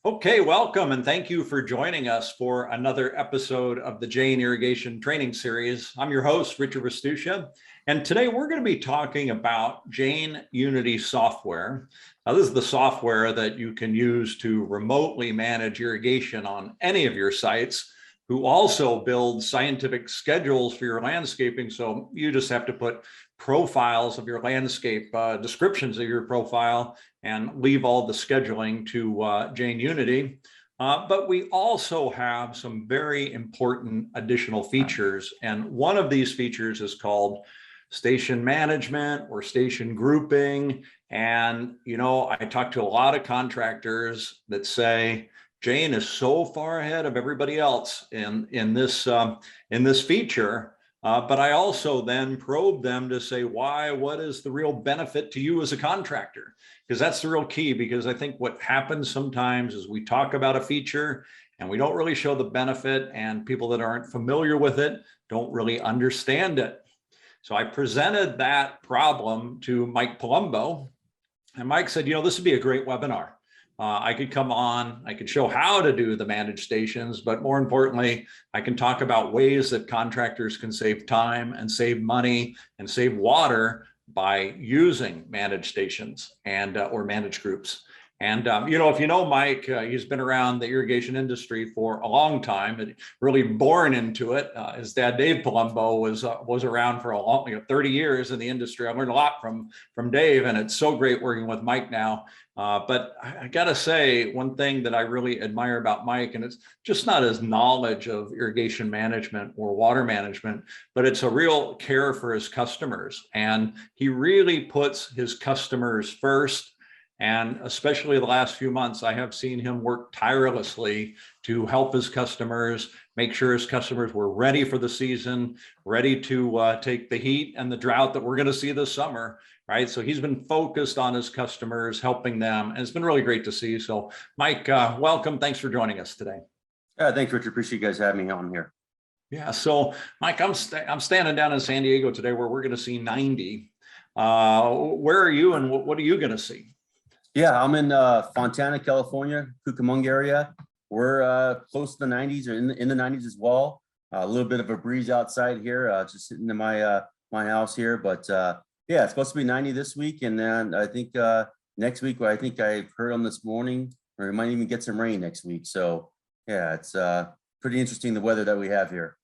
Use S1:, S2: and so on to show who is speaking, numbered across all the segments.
S1: Okay, welcome and thank you for joining us for another episode of the Jain Irrigation Training Series. I'm your host, Richard Restuccia, and today we're going to be talking about Jain UNITY software. Now, this is the software that you can use to remotely manage irrigation on any of your sites, who also build scientific schedules for your landscaping. So you just have to put profiles of your landscape, descriptions of your profile, and leave all the scheduling to Jain UNITY. But we also have some very important additional features. And one of these features is called station management or station grouping. And, you know, I talk to a lot of contractors that say, Jain is so far ahead of everybody else in this feature. But I also then probe them to say, why? What is the real benefit to you as a contractor? Because that's the real key. Because I think what happens sometimes is we talk about a feature and we don't really show the benefit, and people that aren't familiar with it don't really understand it. So I presented that problem to Mike Palumbo, and Mike said, you know, this would be a great webinar. I could come on, I could show how to do the managed stations, but more importantly, I can talk about ways that contractors can save time and save money and save water by using managed stations and or managed groups. And, you know, if you know Mike, he's been around the irrigation industry for a long time and really born into it. His dad, Dave Palumbo, was around for a long, 30 years in the industry. I learned a lot from Dave, and it's so great working with Mike now. But I got to say, one thing that I really admire about Mike, and it's just not his knowledge of irrigation management or water management, but it's a real care for his customers. And he really puts his customers first. And especially the last few months, I have seen him work tirelessly to help his customers, make sure his customers were ready for the season, ready to take the heat and the drought that we're going to see this summer, right? So he's been focused on his customers, helping them, and it's been really great to see. So Mike, welcome. Thanks for joining us today.
S2: Thanks, Richard. Appreciate you guys having me on here.
S1: Yeah, so Mike, I'm standing down in San Diego today where we're going to see 90. Where are you and what are you going to see?
S2: Yeah, I'm in Fontana, California, Cucamonga area. We're close to the 90s or in the 90s as well. A little bit of a breeze outside here, just sitting in my house here. But yeah, it's supposed to be 90 this week, and then I think next week, I think I heard on this morning, or we might even get some rain next week. So yeah, it's pretty interesting, the weather that we have here.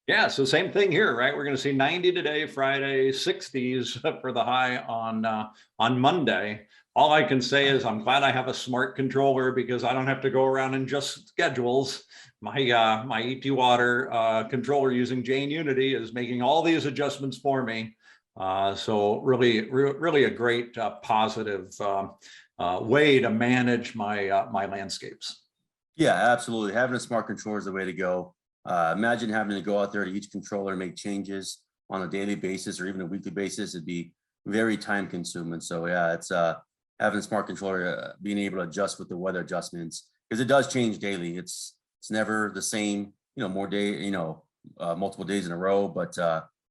S1: Yeah, so same thing here, right? We're going to see 90 today, Friday, 60s for the high on Monday. All I can say is I'm glad I have a smart controller because I don't have to go around and just schedules. My ET Water controller using Jain UNITY is making all these adjustments for me. So really a great positive way to manage my landscapes.
S2: Yeah, absolutely. Having a smart controller is the way to go. Imagine having to go out there to each controller and make changes on a daily basis or even a weekly basis. It'd be very time consuming. So yeah, it's having a smart controller, being able to adjust with the weather adjustments, because it does change daily. It's never the same, you know, multiple days in a row, but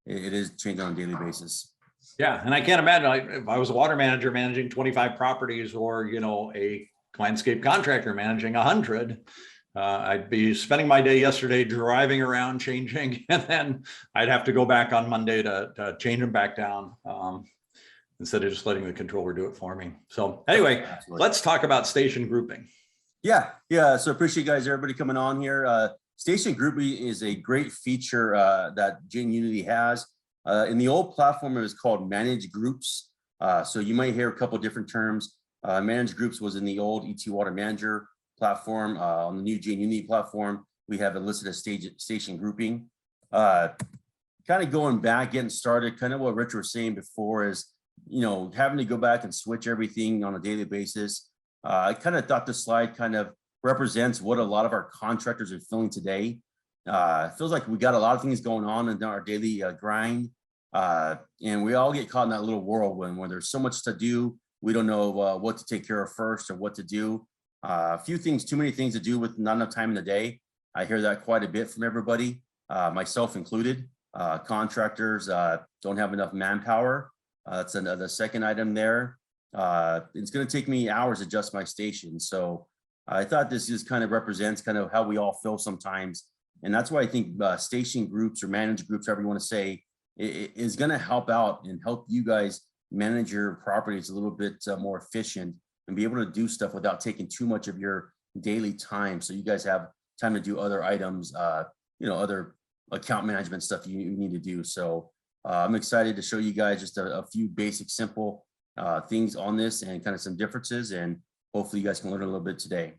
S2: it is changing on a daily basis.
S1: Yeah, and I can't imagine if I was a water manager managing 25 properties, or, you know, a landscape contractor managing 100. I'd be spending my day yesterday driving around changing, and then I'd have to go back on Monday to change them back down instead of just letting the controller do it for me. So anyway, let's talk about station grouping.
S2: Yeah. So appreciate you guys, everybody coming on here. Station grouping is a great feature that Jain UNITY has. In the old platform, it was called managed groups. So you might hear a couple of different terms. Managed groups was in the old ET Water Manager platform. On the new Jain UNITY platform, we have it listed as station grouping. Kind of going back, getting started, kind of what Richard was saying before is, you know, having to go back and switch everything on a daily basis. I kind of thought this slide kind of represents what a lot of our contractors are feeling today. It feels like we got a lot of things going on in our daily grind. And we all get caught in that little whirlwind where there's so much to do. We don't know what to take care of first or what to do. Too many things to do with not enough time in the day. I hear that quite a bit from everybody, myself included. Contractors don't have enough manpower. That's the second item there. It's going to take me hours to adjust my station. So I thought this just kind of represents kind of how we all feel sometimes. And that's why I think station groups or managed groups, however you want to say, is going to help out and help you guys manage your properties a little bit more efficient and be able to do stuff without taking too much of your daily time. So you guys have time to do other items, other account management stuff you need to do. So I'm excited to show you guys just a few basic, simple things on this and kind of some differences. And hopefully you guys can learn a little bit today.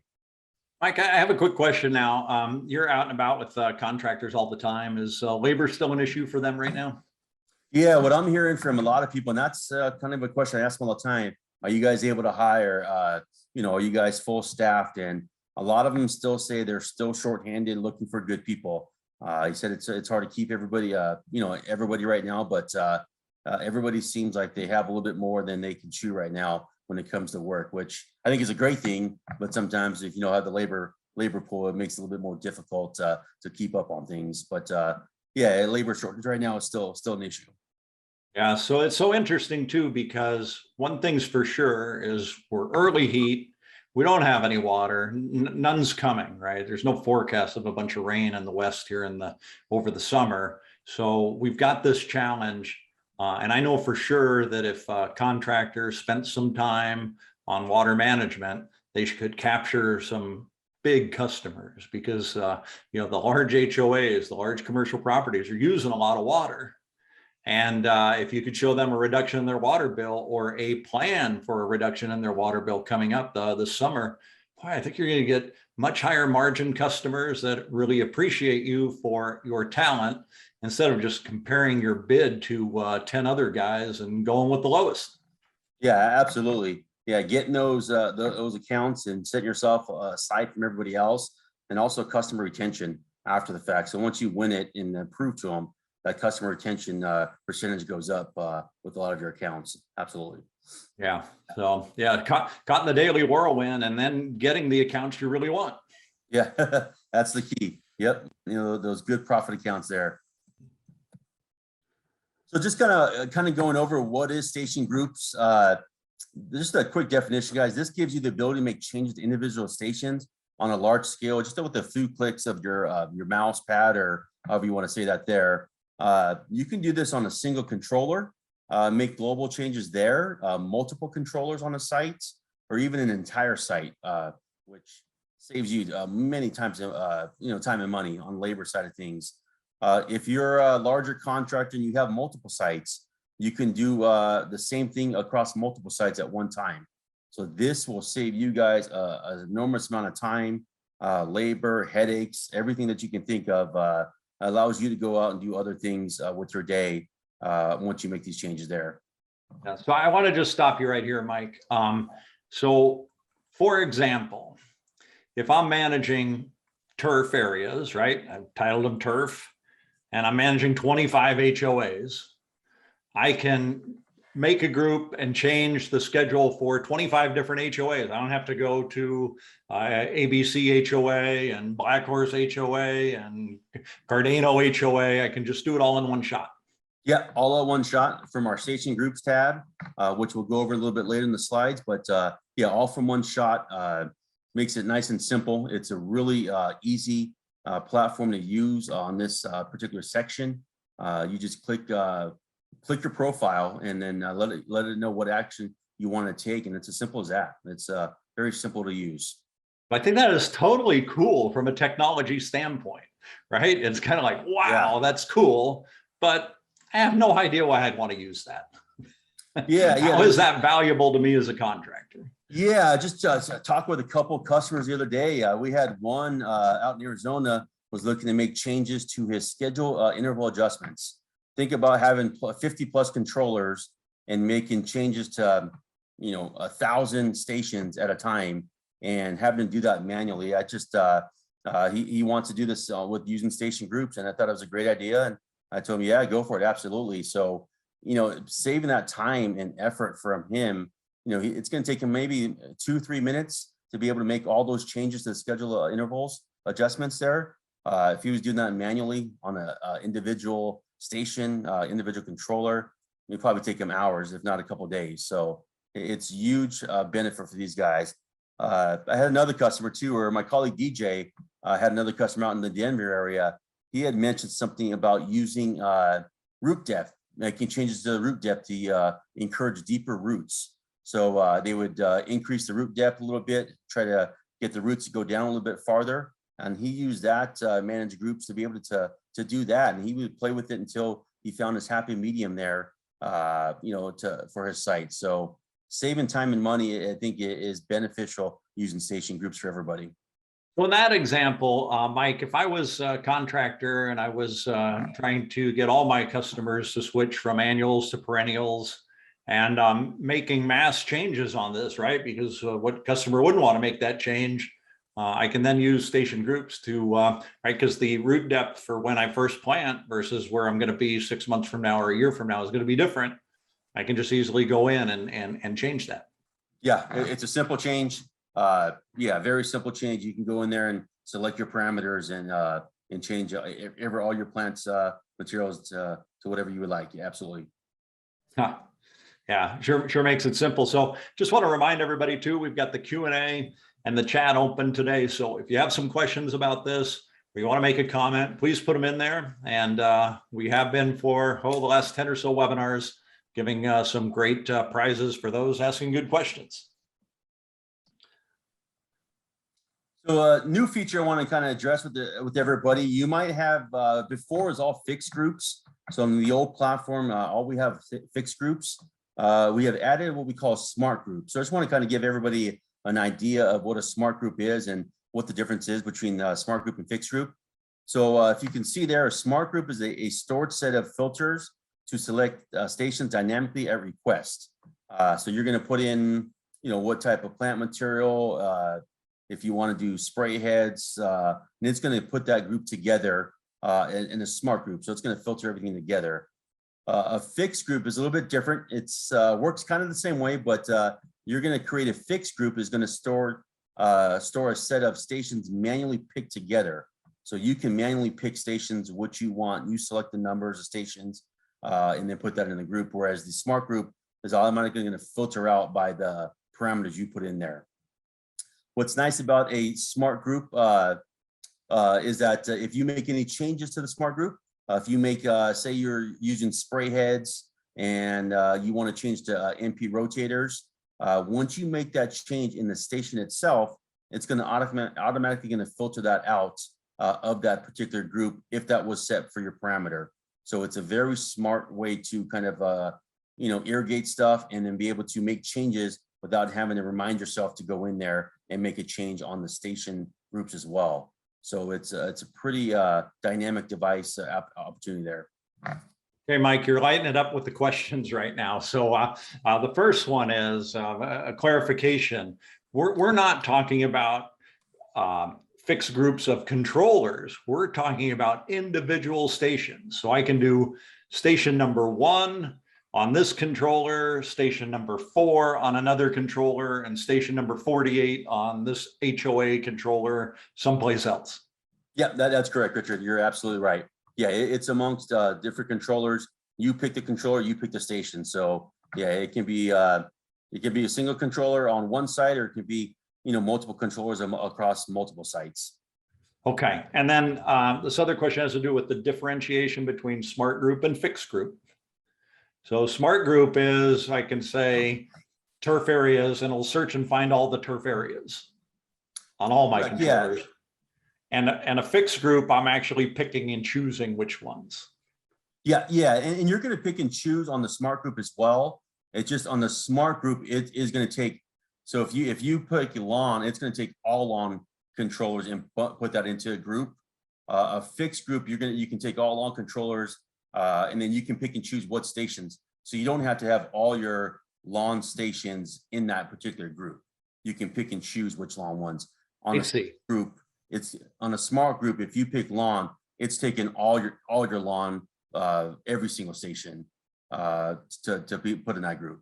S1: Mike, I have a quick question now. You're out and about with contractors all the time. Is labor still an issue for them right now?
S2: Yeah, what I'm hearing from a lot of people, and that's kind of a question I ask them all the time. Are you guys able to hire, are you guys full staffed? And a lot of them still say they're still shorthanded looking for good people. He said it's hard to keep everybody, everybody right now, but everybody seems like they have a little bit more than they can chew right now when it comes to work, which I think is a great thing. But sometimes if you have the labor pool, it makes it a little bit more difficult to keep up on things. But yeah, labor shortage right now is still an issue.
S1: Yeah, so it's so interesting too, because one thing's for sure is we're early heat. We don't have any water. None's coming, right? There's no forecast of a bunch of rain in the west here over the summer. So we've got this challenge. And I know for sure that if contractors spent some time on water management, they could capture some big customers, because the large HOAs, the large commercial properties, are using a lot of water. And if you could show them a reduction in their water bill or a plan for a reduction in their water bill coming up this summer, boy, I think you're going to get much higher margin customers that really appreciate you for your talent, instead of just comparing your bid to 10 other guys and going with the lowest.
S2: Yeah, absolutely. Yeah, getting those accounts and setting yourself aside from everybody else, and also customer retention after the fact. So once you win it and prove to them, that customer retention percentage goes up with a lot of your accounts. Absolutely.
S1: Yeah. So yeah, caught in the daily whirlwind, and then getting the accounts you really want.
S2: Yeah, that's the key. Yep. Those good profit accounts there. So just kind of going over what is station groups. Just a quick definition, guys. This gives you the ability to make changes to individual stations on a large scale, just with a few clicks of your mouse pad, or however you want to say that there. You can do this on a single controller, make global changes there, multiple controllers on a site, or even an entire site, which saves you many times, time and money on labor side of things. If you're a larger contractor and you have multiple sites, you can do the same thing across multiple sites at one time. So this will save you guys an enormous amount of time, labor, headaches, everything that you can think of. Allows you to go out and do other things with your day once you make these changes there.
S1: Yeah, so I want to just stop you right here, Mike. So for example, if I'm managing turf areas, right? I've titled them turf, and I'm managing 25 HOAs, I can make a group and change the schedule for 25 different HOAs. I don't have to go to ABC HOA and Black Horse HOA and Cardano HOA. I can just do it all in one shot.
S2: Yeah, all in one shot from our station groups tab, which we'll go over a little bit later in the slides. But yeah, all from one shot makes it nice and simple. It's a really easy platform to use on this particular section. You just click your profile, and then let it know what action you want to take, and it's as simple as that. It's very simple to use.
S1: I think that is totally cool from a technology standpoint, right? It's kind of like, wow, that's cool, but I have no idea why I'd want to use that.
S2: Yeah,
S1: How is that valuable to me as a contractor?
S2: Yeah, just talked with a couple of customers the other day. We had one out in Arizona was looking to make changes to his schedule interval adjustments. Think about having 50 plus controllers and making changes to 1,000 stations at a time, and having to do that manually. I just he wants to do this with using station groups, and I thought it was a great idea. And I told him, yeah, go for it, absolutely. So saving that time and effort from him, it's going to take him maybe 2-3 minutes to be able to make all those changes to the schedule intervals adjustments there. If he was doing that manually on a individual station, individual controller, it'd probably take him hours, if not a couple of days. So it's huge benefit for these guys. I had another customer too, or my colleague DJ had another customer out in the Denver area. He had mentioned something about using root depth, making changes to the root depth to encourage deeper roots. So they would increase the root depth a little bit, try to get the roots to go down a little bit farther. And he used that manage groups to be able to do that. And he would play with it until he found his happy medium there, for his site. So saving time and money, I think, is beneficial using station groups for everybody.
S1: Well, in that example, Mike, if I was a contractor and I was trying to get all my customers to switch from annuals to perennials, and making mass changes on this, right? Because what customer wouldn't want to make that change? I can then use station groups to, right? Because the root depth for when I first plant versus where I'm going to be 6 months from now or a year from now is going to be different. I can just easily go in and change that.
S2: Yeah, it's a simple change. Very simple change. You can go in there and select your parameters and change all your plants materials to whatever you would like. Yeah, absolutely.
S1: Huh. Yeah, sure makes it simple. So just want to remind everybody too, we've got the Q&A and the chat open today. So if you have some questions about this, or you want to make a comment, please put them in there. And we have been for the last 10 or so webinars, giving some great prizes for those asking good questions.
S2: So a new feature I want to kind of address with everybody. You might have before is all fixed groups. So on the old platform, all we have fixed groups. We have added what we call smart groups. So I just want to kind of give everybody an idea of what a smart group is and what the difference is between smart group and fixed group. So if you can see there, a smart group is a stored set of filters to select stations dynamically at request. So you're going to put in, what type of plant material, if you want to do spray heads, and it's going to put that group together in a smart group. So it's going to filter everything together. A fixed group is a little bit different. It's works kind of the same way, but you're going to create a fixed group is going to store a set of stations manually picked together. So you can manually pick stations what you want. You select the numbers of stations and then put that in the group. Whereas the smart group is automatically going to filter out by the parameters you put in there. What's nice about a smart group is that if you make any changes to the smart group, if you make, say you're using spray heads and you want to change to MP rotators, once you make that change in the station itself, it's going to automatically going to filter that out of that particular group if that was set for your parameter. So it's a very smart way to kind of, irrigate stuff and then be able to make changes without having to remind yourself to go in there and make a change on the station groups as well. So it's a pretty dynamic device opportunity there.
S1: Okay, Mike, you're lighting it up with the questions right now. So the first one is a clarification. We're not talking about fixed groups of controllers. We're talking about individual stations. So I can do station number 1 on this controller, station number 4 on another controller, and station number 48 on this HOA controller someplace else.
S2: Yeah, that's correct, Richard. You're absolutely right. Yeah, it's amongst different controllers. You pick the controller, you pick the station. So yeah, it can be a single controller on one site, or it could be multiple controllers across multiple sites.
S1: Okay, and then this other question has to do with the differentiation between smart group and fixed group. So smart group is, I can say turf areas, and it'll search and find all the turf areas on all my controllers. Yeah. And a fixed group, I'm actually picking and choosing which ones.
S2: Yeah, and you're going to pick and choose on the smart group as well. It's just on the smart group, it is going to take. So if you pick lawn, it's going to take all lawn controllers and put that into a group. A fixed group, you can take all lawn controllers. And then you can pick and choose what stations. So you don't have to have all your lawn stations in that particular group. You can pick and choose which lawn ones. On a group, it's on a smart group. If you pick lawn, it's taking all your lawn, every single station to be put in that group.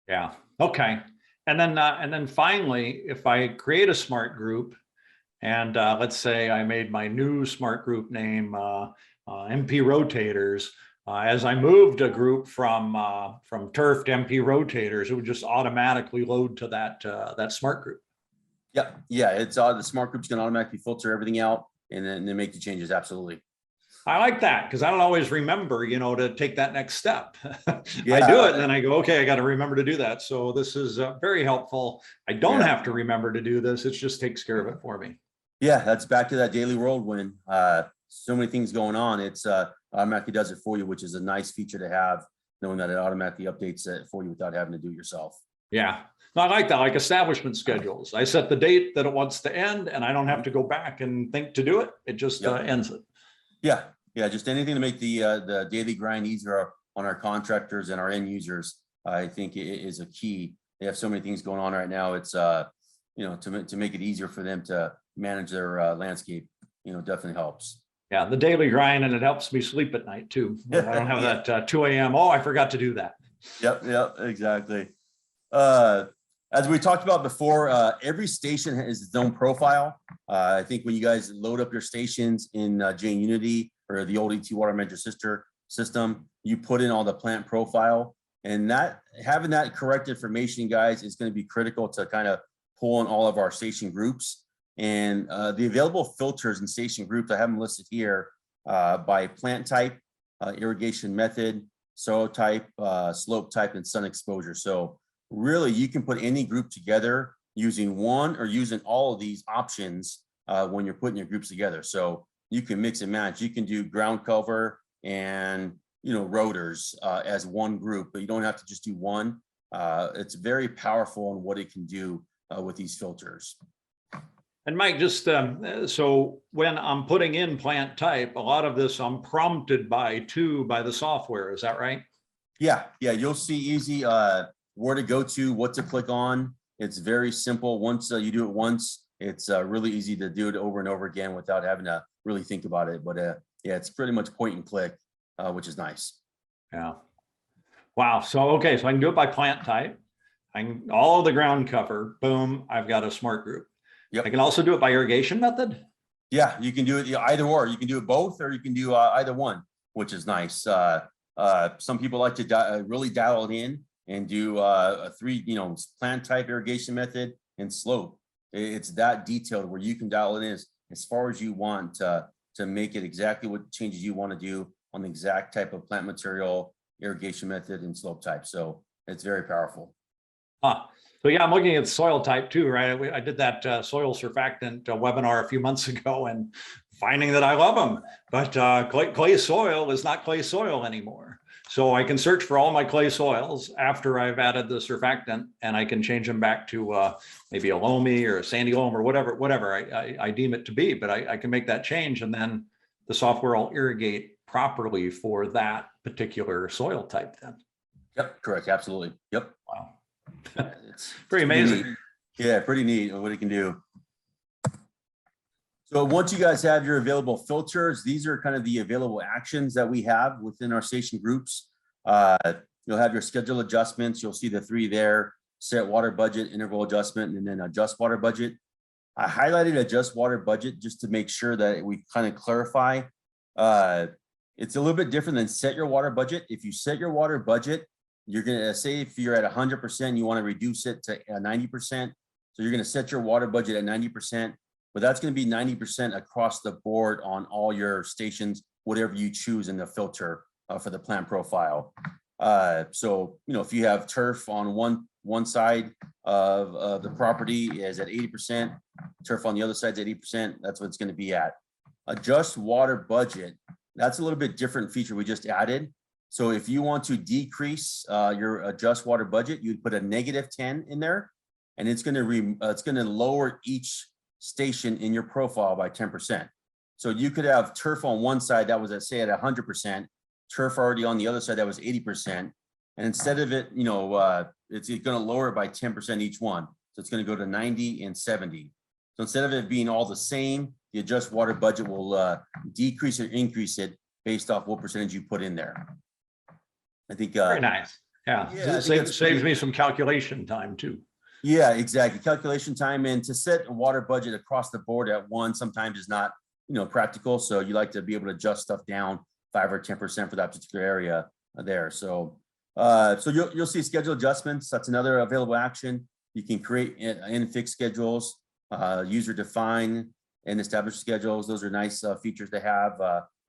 S1: Yeah. Okay. And then finally, if I create a smart group, and let's say I made my new smart group name MP rotators. As I moved a group from turf to MP rotators, it would just automatically load to that smart group.
S2: Yeah, it's the smart groups can automatically filter everything out and then make the changes. Absolutely.
S1: I like that because I don't always remember, to take that next step. I
S2: Yeah,
S1: do it and then I go, okay, I got to remember to do that. So this is very helpful. I don't
S2: yeah,
S1: have to remember to do this. It just takes care of it for me.
S2: yeah. That's back to that daily whirlwind. So many things going on. It's automatically does it for you, which is a nice feature to have, knowing that it automatically updates it for you without having to do it yourself.
S1: Yeah. No, I like that, like establishment schedules. I set the date that it wants to end and I don't have to go back and think to do it. It just
S2: Yep.
S1: ends it.
S2: Yeah, yeah. Just anything to make the daily grind easier on our contractors and our end users. I think it is a key. They have so many things going on right now. It's to make it easier for them to manage their landscape. Definitely helps.
S1: Yeah, the daily grind, and it helps me sleep at night too. I don't have
S2: Yeah.
S1: that 2 a.m. Oh, I forgot to do that.
S2: Yep, exactly. As we talked about before, every station has its own profile. I think when you guys load up your stations in Jain Unity or the old ET Water Manager sister system, you put in all the plant profile, and that having that correct information, guys, is going to be critical to kind of pull in all of our station groups. And the available filters and station groups, I have them listed here by plant type, irrigation method, soil type, slope type, and sun exposure. So really, you can put any group together using one or using all of these options when you're putting your groups together. So you can mix and match. You can do ground cover and rotors as one group, but you don't have to just do one. It's very powerful in what it can do with these filters.
S1: And Mike, just so when I'm putting in plant type, a lot of this I'm prompted by the software. Is that right?
S2: Yeah, you'll see easy where to go to, what to click on. It's very simple. Once you do it once, it's really easy to do it over and over again without having to really think about it. But yeah, it's pretty much point and click, which is nice.
S1: Yeah. Wow. So, okay. So I can do it by plant type. I can all of the ground cover. Boom. I've got a smart group.
S2: Yep.
S1: I can also do it by irrigation method.
S2: Yeah, you can do it either or. You can do it both, or you can do either one, which is nice. Some people like to really dial it in and do a plant type irrigation method and slope. It's that detailed where you can dial it in as far as you want to make it exactly what changes you want to do on the exact type of plant material, irrigation method, and slope type. So it's very powerful.
S1: So yeah, I'm looking at soil type too, right? I did that soil surfactant webinar a few months ago and finding that I love them, but clay soil is not clay soil anymore. So I can search for all my clay soils after I've added the surfactant, and I can change them back to maybe a loamy or a sandy loam or whatever I deem it to be. But I can make that change, and then the software will irrigate properly for that particular soil type then.
S2: Yep, correct. Absolutely. Yep.
S1: Wow.
S2: It's
S1: Pretty amazing.
S2: Yeah, pretty neat what it can do. So once you guys have your available filters, these are kind of the available actions that we have within our station groups. You'll have your schedule adjustments. You'll see the 3 there: set water budget, interval adjustment, and then adjust water budget. I highlighted adjust water budget just to make sure that we kind of clarify. It's a little bit different than set your water budget. If you set your water budget, you're going to say if you're at 100%, you want to reduce it to 90%. So you're going to set your water budget at 90%, but that's going to be 90% across the board on all your stations, whatever you choose in the filter for the plant profile. So, if you have turf on one side of the property is at 80%, turf on the other side is at 80%, that's what it's going to be at. Adjust water budget, that's a little bit different feature we just added. So if you want to decrease your adjust water budget, you'd put a -10 in there, and it's going to lower each station in your profile by 10%. So you could have turf on one side that was at 100%, turf already on the other side that was 80%, and instead of it, it's going to lower it by 10% each one. So it's going to go to 90 and 70. So instead of it being all the same, the adjust water budget will decrease or increase it based off what percentage you put in there. I think
S1: very nice. Yeah, it saves me some calculation time too.
S2: Yeah, exactly. Calculation time, and to set a water budget across the board at one sometimes is not practical. So you like to be able to adjust stuff down 5 or 10% for that particular area there. So you'll see schedule adjustments. That's another available action. You can create and fix schedules. user define and establish schedules. Those are nice features to have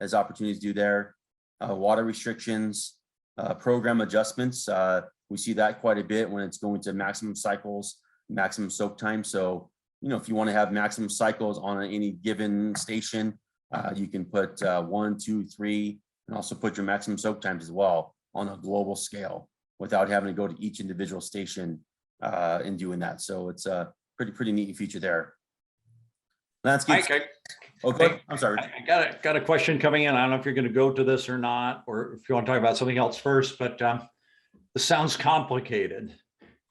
S2: as opportunities do there. Water restrictions, program adjustments. We see that quite a bit when it's going to maximum cycles, maximum soak time. So, if you want to have maximum cycles on any given station, you can put 1, 2, 3, and also put your maximum soak times as well on a global scale without having to go to each individual station and doing that. So it's a pretty neat feature there. Landscape. Okay, I'm sorry.
S1: I got a question coming in. I don't know if you're going to go to this or not, or if you want to talk about something else first, but this sounds complicated.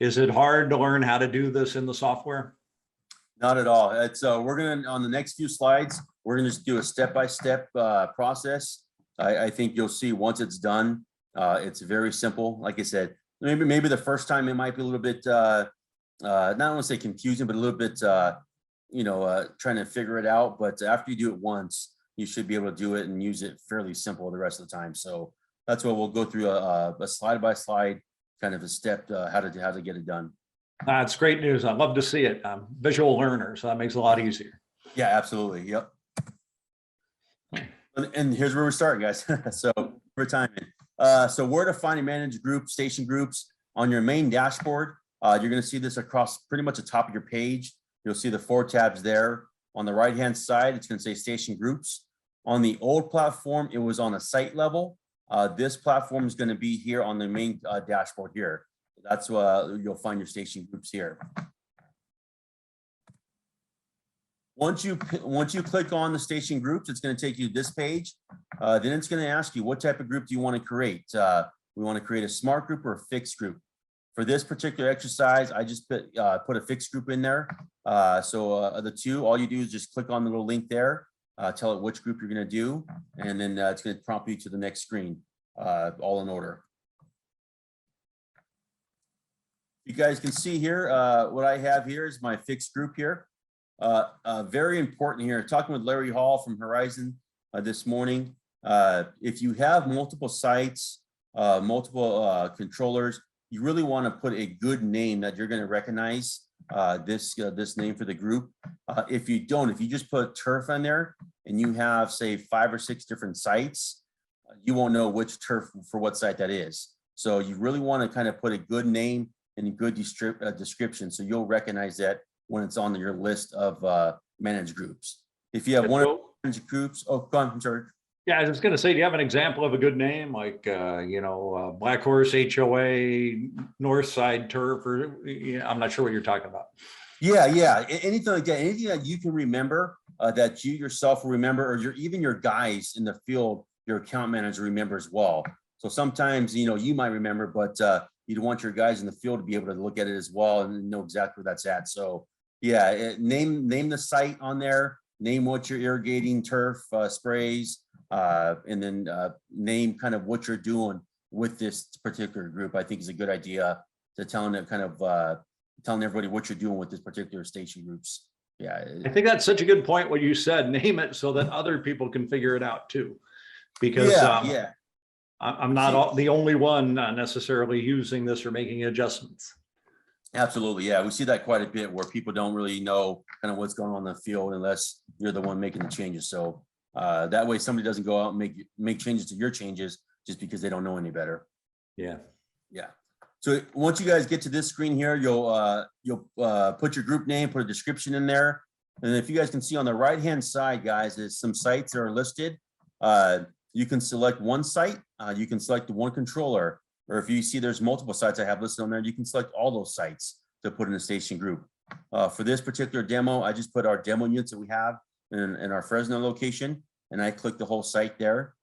S1: Is it hard to learn how to do this in the software?
S2: Not at all. It's we're gonna, on the next few slides, we're gonna just do a step-by-step process. I think you'll see once it's done, it's very simple. Like I said, maybe the first time it might be a little bit not want to say confusing, but a little bit trying to figure it out. But after you do it once, you should be able to do it and use it fairly simple the rest of the time. So that's what we'll go through a slide-by-slide kind of a step how to get it done.
S1: It's great news. I love to see it. I'm a visual learner, so that makes it a lot easier.
S2: Yeah, absolutely. Yep. And here's where we start, guys. So for timing. So where to find and manage groups, station groups on your main dashboard. You're going to see this across pretty much the top of your page. You'll see the 4 tabs there. On the right-hand side, it's going to say station groups. On the old platform, it was on a site level. This platform is going to be here on the main dashboard here. That's you'll find your station groups here. Once you click on the station groups, it's going to take you to this page. Then it's going to ask you what type of group do you want to create. We want to create a smart group or a fixed group. For this particular exercise, I just put a fixed group in there. The two, all you do is just click on the little link there, tell it which group you're going to do, and then it's going to prompt you to the next screen, all in order. You guys can see here, what I have here is my fixed group here. Very important here, talking with Larry Hall from Horizon this morning. If you have multiple sites, multiple controllers, you really want to put a good name that you're going to recognize this name for the group. If you don't, if you just put turf on there and you have, say, 5 or 6 different sites, you won't know which turf for what site that is. So you really want to kind of put a good name and a good description, so you'll recognize that when it's on your list of managed groups. If you have one of the managed groups, oh, go on, I'm sorry.
S1: Yeah, I was going to say, do you have an example of a good name, like Black Horse HOA, Northside Turf, or I'm not sure what you're talking about.
S2: Yeah, anything like that, anything that you can remember, that you yourself will remember, or even your guys in the field, your account manager remember as well. So sometimes you might remember, but you'd want your guys in the field to be able to look at it as well and know exactly where that's at. So yeah, name the site on there, name what you're irrigating, turf, sprays, and then name kind of what you're doing with this particular group. I think is a good idea to telling everybody what you're doing with this particular station groups. Yeah,
S1: I think that's such a good point what you said. Name it so that other people can figure it out too, because I'm not the only one necessarily using this or making adjustments.
S2: Absolutely, yeah, we see that quite a bit where people don't really know kind of what's going on in the field unless you're the one making the changes. So that way somebody doesn't go out and make changes to your changes just because they don't know any better.
S1: Yeah.
S2: So once you guys get to this screen here, you'll put your group name, put a description in there. And if you guys can see on the right-hand side, guys, is some sites that are listed. You can select one site, you can select the one controller, or if you see there's multiple sites I have listed on there, you can select all those sites to put in a station group. For this particular demo, I just put our demo units that we have in our Fresno location, and I click the whole site there.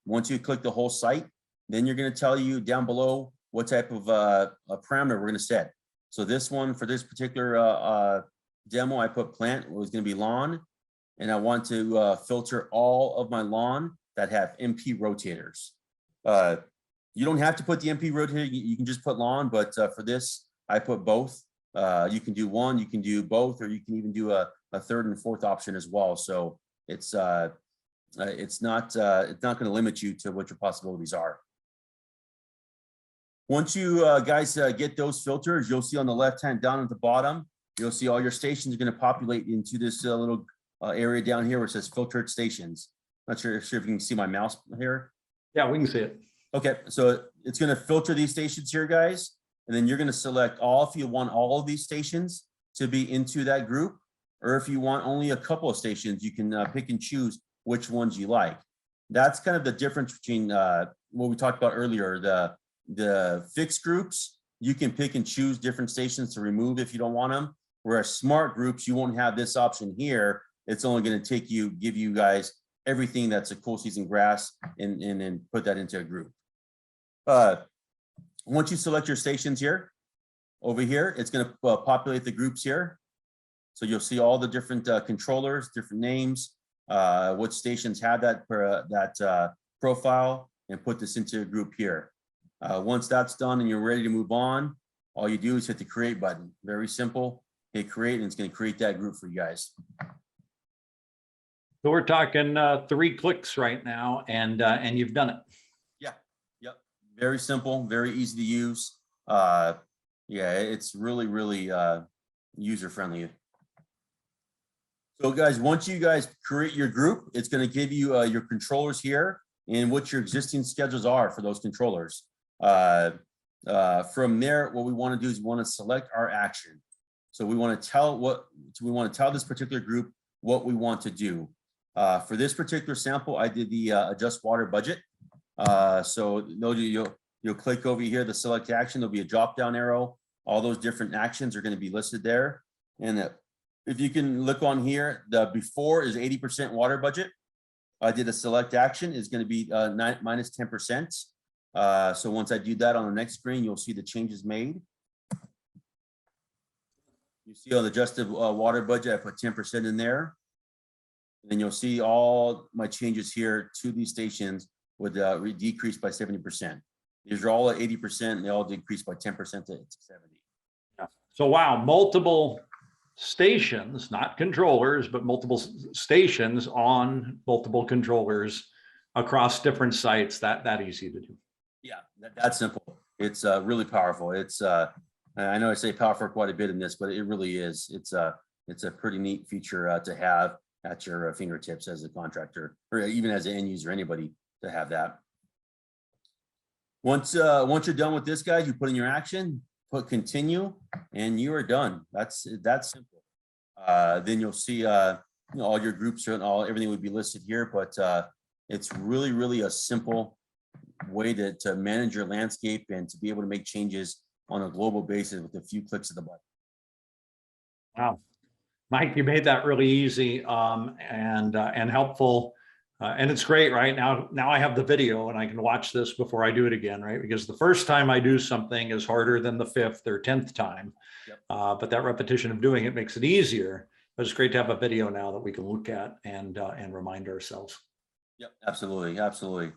S2: Once you click the whole site, then you're going to tell you down below what type of a parameter we're going to set. So this one, for this particular demo, I put plant, it was going to be lawn, and I want to filter all of my lawn that have MP rotators. You don't have to put the MP rotator, you can just put lawn, but for this, I put both. You can do one, you can do both, or you can even do a third and fourth option as well. So it's not going to limit you to what your possibilities are. Once you guys get those filters, you'll see on the left hand down at the bottom, you'll see all your stations are going to populate into this little area down here where it says filtered stations. Not sure if you can see my mouse here.
S1: Yeah, we can see it.
S2: Okay, so it's going to filter these stations here, guys, and then you're going to select all if you want all of these stations to be into that group, or if you want only a couple of stations, you can pick and choose which ones you like. That's kind of the difference between what we talked about earlier, the fixed groups. You can pick and choose different stations to remove if you don't want them. Whereas smart groups, you won't have this option here. It's only going to give you guys everything that's a cool season grass and then put that into a group. Once you select your stations here, over here, it's going to populate the groups here. So you'll see all the different controllers, different names, what stations have that profile, and put this into a group here. Once that's done and you're ready to move on, all you do is hit the create button. Very simple. Hit create and it's going to create that group for you guys.
S1: So we're talking 3 clicks right now, and you've done it.
S2: Yeah. Yep. Very simple, very easy to use. Yeah, it's really, really user friendly. So guys, once you guys create your group, it's going to give you your controllers here and what your existing schedules are for those controllers. From there, what we want to do is we want to select our action. So we want to tell this particular group what we want to do. For this particular sample, I did the adjust water budget. So you'll click over here, the select action, there'll be a drop down arrow. All those different actions are going to be listed there. And if you can look on here, the before is 80% water budget. I did a select action is going to be minus 10%. So once I do that on the next screen, you'll see the changes made. You see on the adjusted water budget, I put 10% in there. And then you'll see all my changes here to these stations would decrease by 70%. These are all at 80%, and they all decrease by 10% to 70.
S1: Yeah. So wow, multiple stations, not controllers, but multiple stations on multiple controllers across different sites. That easy to do.
S2: Yeah, that's simple. It's really powerful. It's I know I say powerful quite a bit in this, but it really is. It's a pretty neat feature to have at your fingertips as a contractor, or even as an end user, anybody to have that. Once you're done with this, guys, you put in your action, put continue, and you are done. That's simple. Then you'll see all your groups and everything would be listed here, but it's really, really a simple way to manage your landscape and to be able to make changes on a global basis with a few clicks of the button.
S1: Wow, Mike, you made that really easy and helpful. And it's great, right? Now I have the video and I can watch this before I do it again, right? Because the first time I do something is harder than the 5th or 10th time. Yep. But that repetition of doing it makes it easier. But it's great to have a video now that we can look at and remind ourselves. Yep,
S2: absolutely, absolutely.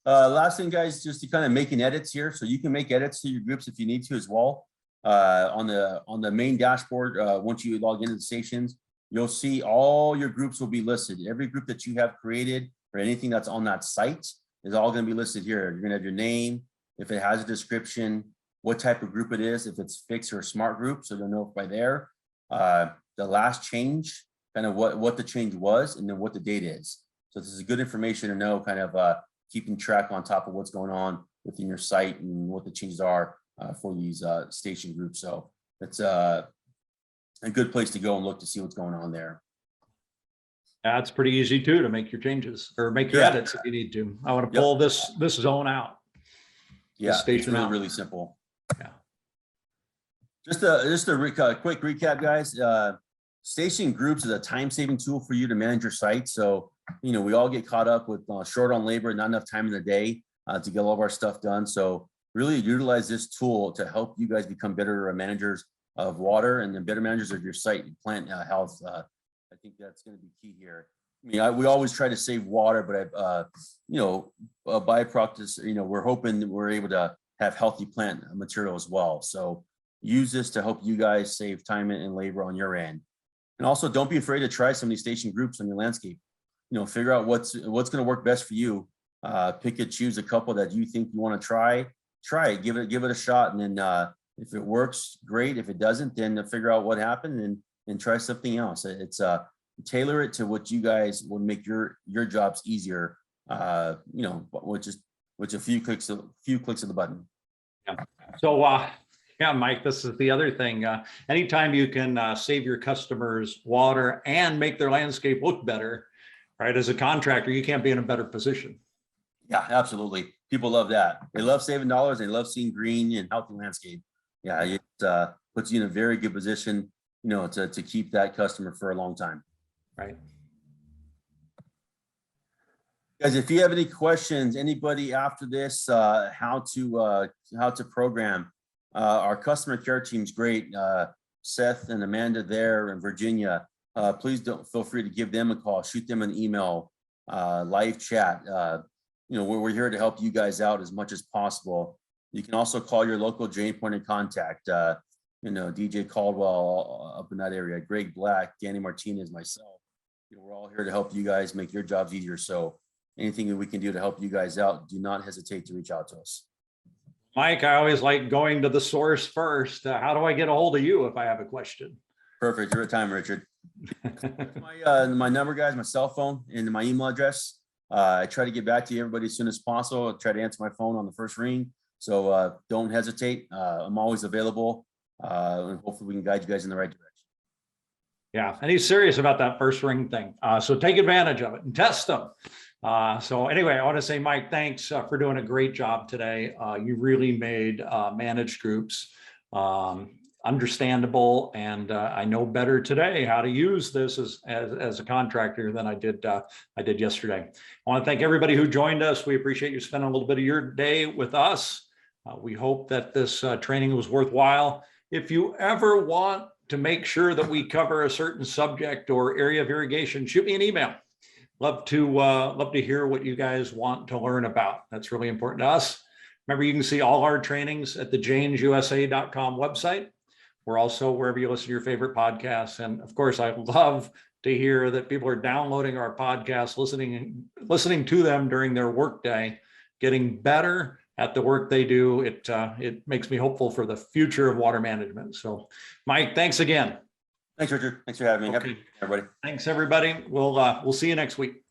S2: Last thing, guys, just to kind of making edits here. So you can make edits to your groups if you need to as well. On the main dashboard, once you log into the stations, you'll see all your groups will be listed. Every group that you have created or anything that's on that site is all going to be listed here. You're going to have your name, if it has a description, what type of group it is, if it's fixed or a smart group, so you'll know by there. The last change, kind of what the change was, and then what the date is. So this is good information to know, kind of keeping track on top of what's going on within your site and what the changes are for these station groups. So it's a good place to go and look to see what's going on there.
S1: That's pretty easy too, to make your changes or make your edits if you need to. I want to pull this zone out.
S2: Yeah, it's really, really simple. Yeah. Just a quick recap, guys. Station groups is a time-saving tool for you to manage your site. So, you know, we all get caught up with short on labor, not enough time in the day to get all of our stuff done. So really utilize this tool to help you guys become better managers of water and then better managers of your site and plant health. I think that's going to be key here. I mean, we always try to save water, but you know, byproduct is, you know, we're hoping that we're able to have healthy plant material as well. So use this to help you guys save time and labor on your end. And also, don't be afraid to try some of these station groups on your landscape. You know, figure out what's going to work best for you. Pick and choose a couple that you think you want to try it, give it a shot, and then If it works, great. If it doesn't, then to figure out what happened and try something else. It's tailor it to what you guys will make your jobs easier. You know, which a few clicks of the button.
S1: Yeah. So yeah, Mike, this is the other thing. Anytime you can save your customers water and make their landscape look better, right? As a contractor, you can't be in a better position.
S2: Yeah, absolutely. People love that. They love saving dollars. They love seeing green and healthy landscape. Yeah, it puts you in a very good position, you know, to keep that customer for a long time.
S1: Right.
S2: Guys, if you have any questions, anybody after this, how to program, our customer care team's great. Seth and Amanda there in Virginia. Please don't feel free to give them a call, shoot them an email, live chat. You know, we're here to help you guys out as much as possible. You can also call your local Jain point of contact. You know, DJ Caldwell up in that area, Greg Black, Danny Martinez, myself. You know, we're all here to help you guys make your jobs easier. So anything that we can do to help you guys out, do not hesitate to reach out to us.
S1: Mike, I always like going to the source first. How do I get a hold of you if I have a question?
S2: Perfect. You're at time, Richard. My number, guys, my cell phone and my email address. I try to get back to everybody as soon as possible. I try to answer my phone on the first ring. So don't hesitate. I'm always available. And hopefully we can guide you guys in the right direction.
S1: Yeah, and he's serious about that first ring thing. So take advantage of it and test them. So anyway, I want to say, Mike, thanks for doing a great job today. You really made managed groups understandable, and I know better today how to use this as a contractor than I did yesterday. I want to thank everybody who joined us. We appreciate you spending a little bit of your day with us. We hope that this training was worthwhile. If you ever want to make sure that we cover a certain subject or area of irrigation, shoot me an email. Love to hear what you guys want to learn about. That's really important to us. Remember, you can see all our trainings at the jainsusa.com website. We're also wherever you listen to your favorite podcasts. And of course, I love to hear that people are downloading our podcasts, listening to them during their workday, getting better at the work they do. It makes me hopeful for the future of water management. So, Mike, thanks again.
S2: Thanks, Richard. Thanks for having me.
S1: Okay.
S2: Happy, everybody.
S1: Thanks, everybody. We'll see you next week.